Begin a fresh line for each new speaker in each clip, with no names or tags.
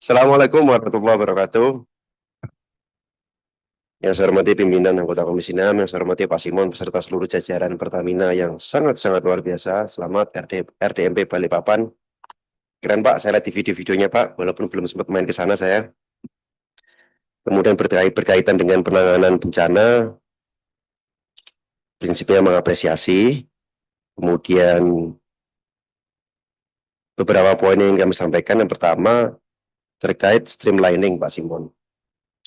Assalamualaikum warahmatullahi wabarakatuh. Yang saya hormati pimpinan anggota Komisi 6, yang saya hormati Pak Simon beserta seluruh jajaran Pertamina yang sangat-sangat luar biasa. Selamat RDMP Balikpapan. Keren Pak, saya lihat di video-videonya Pak, walaupun belum sempat main ke sana saya. Kemudian berkaitan dengan penanganan bencana, prinsipnya mengapresiasi. Kemudian beberapa poin yang kami sampaikan. Yang pertama, terkait streamlining Pak Simon.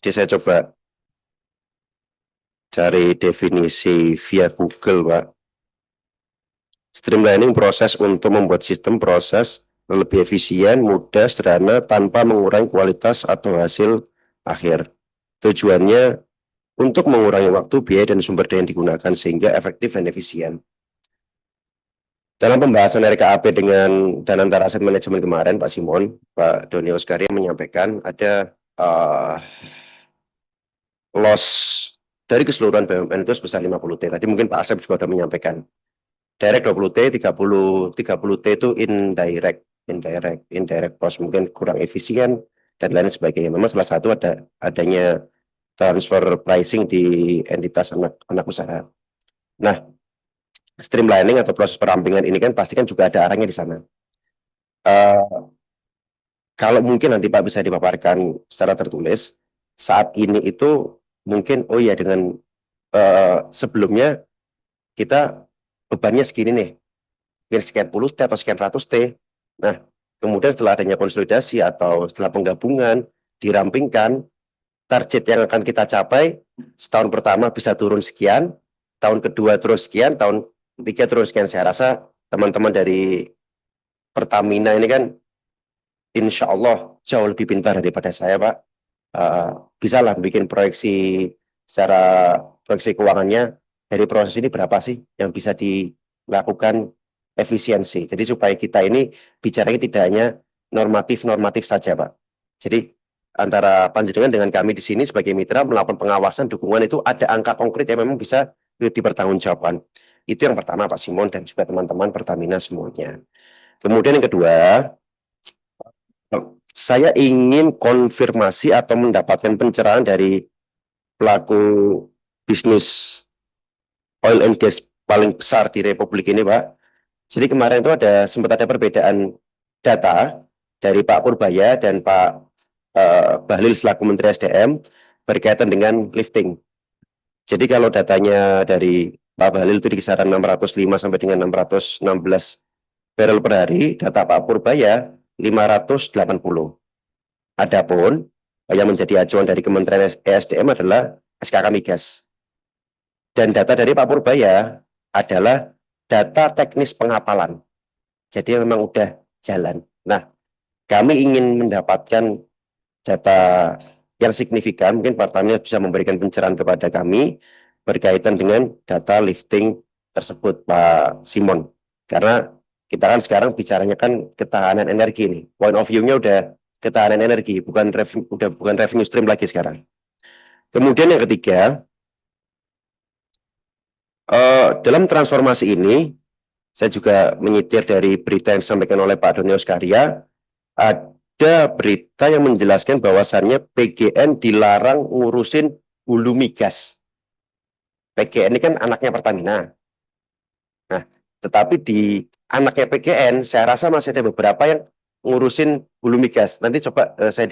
Jadi saya coba cari definisi via Google Pak. Streamlining proses untuk membuat sistem proses lebih efisien, mudah, sederhana, tanpa mengurangi kualitas atau hasil akhir. Tujuannya untuk mengurangi waktu, biaya, dan sumber daya yang digunakan sehingga efektif dan efisien. Dalam pembahasan RKAP dan antara aset manajemen kemarin, Pak Simon, Pak Doni Oskaria menyampaikan ada loss dari keseluruhan BUMN itu sebesar 50 T. Tadi mungkin Pak Asep juga sudah menyampaikan. Direct 20 T, 30 T itu indirect cost mungkin kurang efisien dan lain sebagainya. Memang salah satu adanya transfer pricing di entitas anak usaha. Nah, streamlining atau proses perampingan ini kan pasti kan juga ada arahnya di sana. Kalau mungkin nanti Pak bisa dipaparkan secara tertulis, saat ini itu mungkin oh ya dengan sebelumnya kita bebannya segini nih, mungkin sekian puluh T atau sekian ratus T. Nah, kemudian setelah adanya konsolidasi atau setelah penggabungan, dirampingkan, target yang akan kita capai setahun pertama bisa turun sekian, tahun kedua terus sekian, tahun ketiga terus sekian. Saya rasa teman-teman dari Pertamina ini kan insya Allah jauh lebih pintar daripada saya, Pak. Bisa lah bikin secara proyeksi keuangannya dari proses ini berapa sih yang bisa dilakukan efisiensi. Jadi supaya kita ini bicaranya tidak hanya normatif-normatif saja, Pak. Jadi antara panjenengan dengan kami di sini sebagai mitra melakukan pengawasan dukungan itu ada angka konkret yang memang bisa dipertanggungjawabkan. Itu yang pertama Pak Simon dan juga teman-teman Pertamina semuanya. Kemudian yang kedua, saya ingin konfirmasi atau mendapatkan pencerahan dari pelaku bisnis oil and gas paling besar di Republik ini, Pak. Jadi kemarin itu sempat ada perbedaan data dari Pak Purbaya dan Pak Bahlil selaku Menteri SDM berkaitan dengan lifting. Jadi kalau datanya dari Pak Bahlil itu di kisaran 605 sampai dengan 616 barrel per hari, data Pak Purbaya 580. Adapun yang menjadi acuan dari Kementerian ESDM adalah SKK Migas. Dan data dari Pak Purbaya adalah data teknis penghafalan. Jadi memang udah jalan. Nah, kami ingin mendapatkan data yang signifikan, mungkin Pertamina bisa memberikan pencerahan kepada kami berkaitan dengan data lifting tersebut, Pak Simon. Karena kita kan sekarang bicaranya kan ketahanan energi nih. Point of view-nya udah ketahanan energi, bukan revenue stream lagi sekarang. Kemudian yang ketiga, dalam transformasi ini, saya juga menyitir dari berita yang disampaikan oleh Pak Doni Oskaria, ada berita yang menjelaskan bahwasannya PGN dilarang ngurusin hulu migas. PGN ini kan anaknya Pertamina. Nah, tetapi di anaknya PGN, saya rasa masih ada beberapa yang ngurusin hulu migas. Nanti coba saya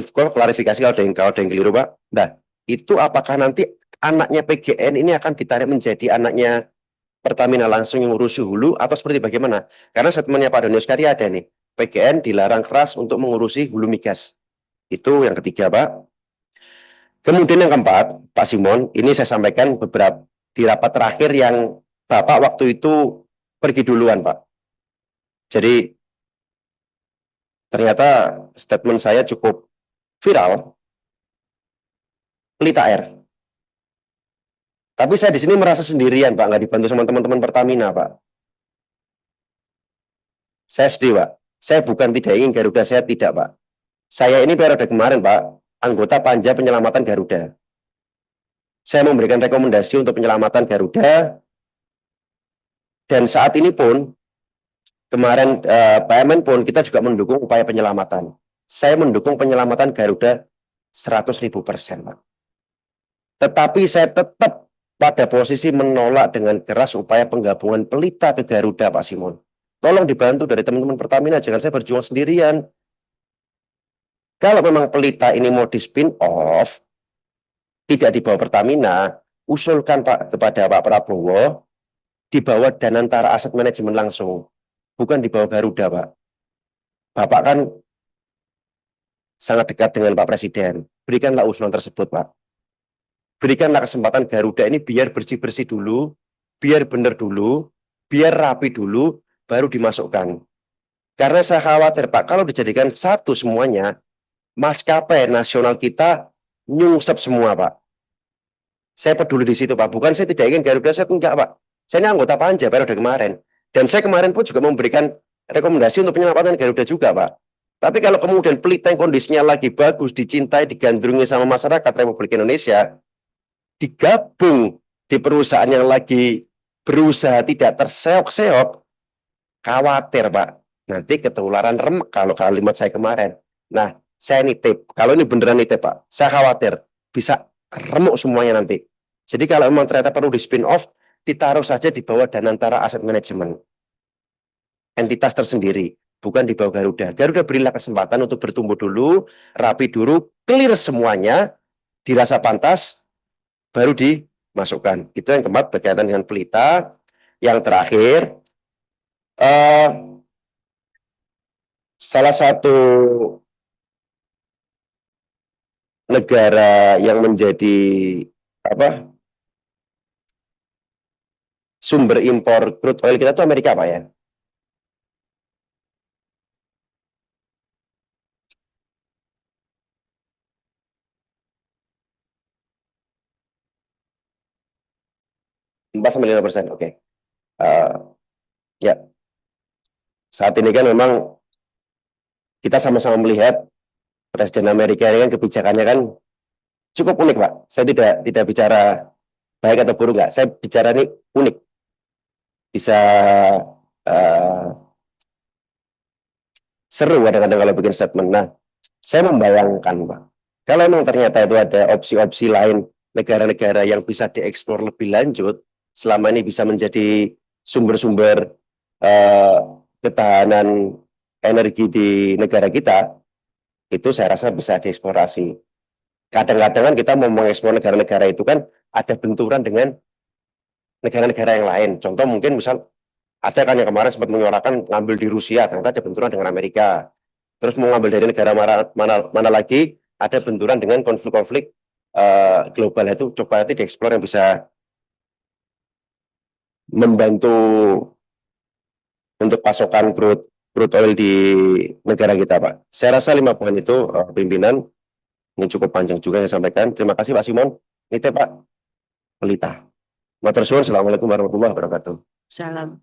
klarifikasi kalau ada yang keliru, Pak. Nah, itu apakah nanti anaknya PGN ini akan ditarik menjadi anaknya Pertamina langsung yang ngurusi hulu atau seperti bagaimana? Karena statementnya Pak Donius Karya ada nih, PGN dilarang keras untuk mengurusi hulu migas. Itu yang ketiga, Pak. Kemudian yang keempat, Pak Simon, ini saya sampaikan beberapa di rapat terakhir yang Bapak waktu itu pergi duluan, Pak. Jadi ternyata statement saya cukup viral, pelita air. Tapi saya di sini merasa sendirian, Pak, nggak dibantu sama teman-teman Pertamina, Pak. Saya sedih, Pak. Saya bukan tidak ingin Garuda, saya tidak, Pak. Saya ini periode kemarin, Pak, anggota Panja Penyelamatan Garuda. Saya memberikan rekomendasi untuk penyelamatan Garuda, dan saat ini pun kemarin Pak Emen pun kita juga mendukung upaya penyelamatan. Saya mendukung penyelamatan Garuda 100.000%, Pak. Tetapi saya tetap pada posisi menolak dengan keras upaya penggabungan Pelita ke Garuda, Pak Simon. Tolong dibantu dari teman-teman Pertamina, jangan saya berjuang sendirian. Kalau memang Pelita ini mau di spin off, tidak dibawa Pertamina, usulkan Pak kepada Pak Prabowo dibawa Danantara Aset Manajemen langsung, bukan dibawa Garuda, Pak. Bapak kan sangat dekat dengan Pak Presiden. Berikanlah usulan tersebut, Pak. Berikanlah kesempatan Garuda ini biar bersih-bersih dulu, biar benar dulu, biar rapi dulu, baru dimasukkan. Karena saya khawatir, Pak, kalau dijadikan satu semuanya, maskapai nasional kita nyungsep semua, Pak. Saya peduli di situ, Pak. Bukan saya tidak ingin Garuda Set, enggak, Pak. Saya ini anggota panja periode kemarin. Dan saya kemarin pun juga memberikan rekomendasi untuk penyelamatan Garuda juga, Pak. Tapi kalau kemudian Pelita yang kondisinya lagi bagus, dicintai, digandrungi sama masyarakat Republik Indonesia, digabung di perusahaan yang lagi berusaha tidak terseok-seok, khawatir, Pak. Nanti ketularan remek kalau kalimat saya kemarin. Nah, saya nitip. Kalau ini beneran nitip, Pak. Saya khawatir bisa remuk semuanya nanti. Jadi kalau memang ternyata perlu di spin off, ditaruh saja di bawah Danantara Aset Manajemen. Entitas tersendiri, bukan di bawah Garuda. Garuda berilah kesempatan untuk bertumbuh dulu, rapi dulu, clear semuanya, dirasa pantas, baru dimasukkan. Itu yang keempat berkaitan dengan Pelita. Yang terakhir, salah satu negara yang menjadi sumber impor crude oil kita itu Amerika, Pak, ya. Empat sampai 5%, oke. Ya, saat ini kan memang kita sama-sama melihat Presiden Amerika ini kan kebijakannya kan cukup unik, Pak. Saya tidak bicara baik atau buruk, nggak. Saya bicara ini unik. Bisa seru kadang-kadang kalau bikin statement. Nah, saya membayangkan, Pak, kalau memang ternyata itu ada opsi-opsi lain negara-negara yang bisa dieksplor lebih lanjut, selama ini bisa menjadi sumber-sumber ketahanan energi di negara kita, itu saya rasa bisa dieksplorasi. Kadang-kadang kan kita mau mengeksplor negara-negara itu kan ada benturan dengan negara-negara yang lain. Contoh mungkin misal ada kan yang kemarin sempat menyuarakan ngambil di Rusia, ternyata ada benturan dengan Amerika. Terus mau ngambil dari negara mana lagi, ada benturan dengan konflik-konflik global. Itu coba nanti dieksplor yang bisa membantu untuk pasokan crude oil di negara kita, Pak. Saya rasa 5 poin itu pimpinan ini cukup panjang juga yang saya sampaikan. Terima kasih, Pak Simon. Ini Pak Pelita. Matur suwun. Assalamualaikum warahmatullahi wabarakatuh.
Salam.